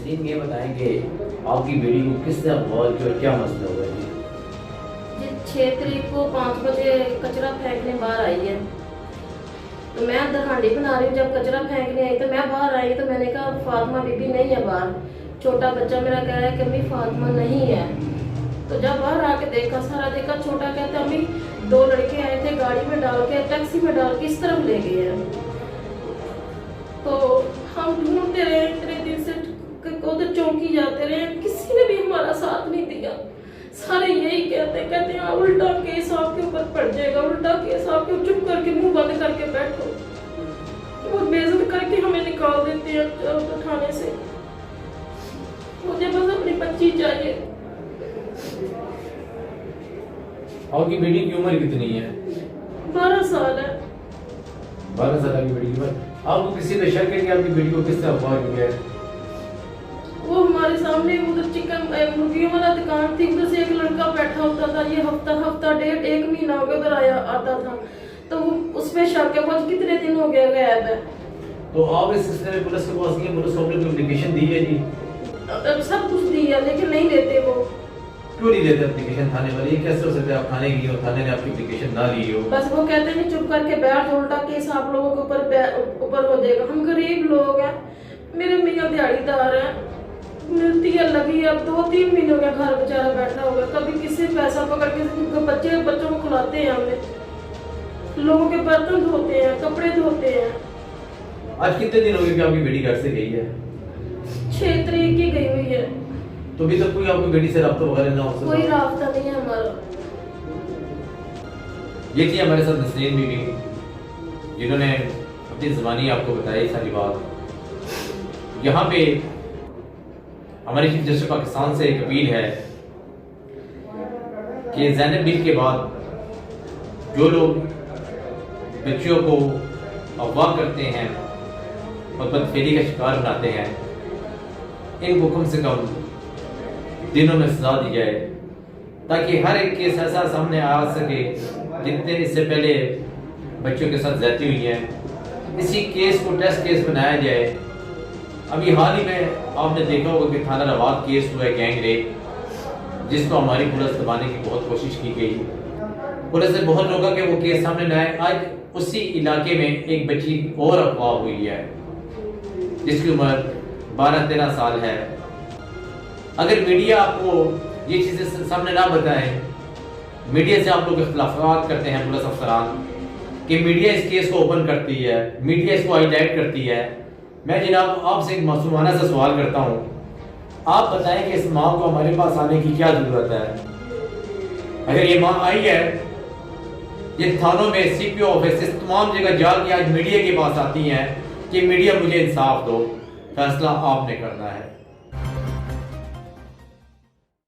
नसरीन ये बताएंगे आपकी बेटी को किस तरह कॉल किया और क्या मसला हुआ जी? जी 6 तारीख को 5 बजे कचरा फेंकने बाहर आई है, तो मैं अंदर हांडी बना रही हूँ। जब कचरा फेंकने आई तो मैं बाहर आई तो मैंने कहा फातिमा बीबी नहीं है बाहर। छोटा बच्चा मेरा कह रहा है कि अम्मी फातिमा नहीं है। तो जब बाहर आके देखा, सारा देखा, छोटा कहता अम्मी 2 लड़के आए थे, गाड़ी में डाल के, टैक्सी में डाल के इस तरफ ले गए हैं। तो हम ढूंढते रहे इतने दिन से, उधर चौंकी जाते रहे, किसी ने भी हमारा साथ नहीं दिया। सारे यही कहते हैं उल्टा केस आपके ऊपर पड़ जाएगा, उल्टा केस आपके। चुप करके मुंह बंद करके बैठो। वो बेइज्जत करके हमें निकाल देते हैं थाने से। मुझे बस अपनी बच्ची चाहिए। आपकी बेटी की उम्र कितनी है? 12 साल है। 12 साल की बेटी की उम्र। आपको किसी पे शक है कि आपकी बेटी को किस तरह अफवाह हुई है? वो हमारे सामने उधर चिकन मुर्गियों वाला दुकान थी, उधर से एक लड़का बैठा होता था। ये हफ्ता डेढ़ 1 महीना हो गया उधर आता था, तो उस पे शक है। वो कितने दिन हो गए गायब है। तो आप इस सिलसिले में पुलिस के पास गए, पुलिस को अपनी एप्लीकेशन दी है जी? सब कुछ दी है लेकिन नहीं देते वो। क्यों नहीं देते एप्लीकेशन थाने वाले? ये कैसे हो सकता है आप थाने गई हो, थाने ने आपकी एप्लीकेशन ना ली हो? बस वो कहते हैं चुप करके बैठ, उल्टा केस आप लोगों के ऊपर हो जाएगा। हम गरीब लोग हैं, मेरे मियां दिहाड़ीदार हैं, मिलती है लगी। अब 2-3 महीने हो गए घर बेचारा बैठा हुआ। कभी किसी पैसा पकड़ के बच्चों को खिलाते हैं, हमें लोगों के बर्तन धोते हैं, कपड़े धोते हैं। आज कितने दिन हो गए कि आपकी बेटी घर से गई है? 6 तारीख की गई हुई है। तो अभी तक कोई आपकी बेटी से रब्ता वगैरह ना हो सका? कोई रास्ता नहीं है हमारा। ये थी हमारे साथ नसरीन बीबी, जिन्होंने अपनी ज़बानी आपको बताई सारी बात। यहाँ पे हमारे चीफ जस्टिस पाकिस्तान से एक अपील है कि ज़ैनब बिल के बाद जो लोग बच्चियों को अगवा करते हैं और बदफेली का शिकार बनाते हैं, इनको कम से कम दिनों में सजा दी जाए, ताकि हर एक केस ऐसा सामने आ सके जितने इससे पहले बच्चों के साथ ज्यादती हुई है। इसी केस को टेस्ट केस बनाया जाए। अभी हाल ही में आपने देखा होगा कि थाना रवाद केस हुआ है गैंग रेप, जिसको हमारी पुलिस दबाने की बहुत कोशिश की गई। पुलिस ने बहुत रोका कि वो केस सामने न आए। आज उसी इलाके में एक बच्ची और अगवा हुई है जिसकी उम्र 12-13 साल है। अगर मीडिया आपको ये चीज़ें सामने ना बताए, मीडिया से आप लोग इख्तिलाफात करते हैं पुलिस अफसरान कि मीडिया इस केस को ओपन करती है, मीडिया इसको हाईलाइट करती है। मैं जनाब आपसे एक मासूमाना सा सवाल करता हूँ, आप बताएं कि इस माँ को हमारे पास आने की क्या ज़रूरत है? अगर ये माँ आई है, ये थानों में CPO ऑफिस इस तमाम जगह जाके आज मीडिया के पास आती हैं कि मीडिया मुझे इंसाफ दो, फैसला आपने करना है।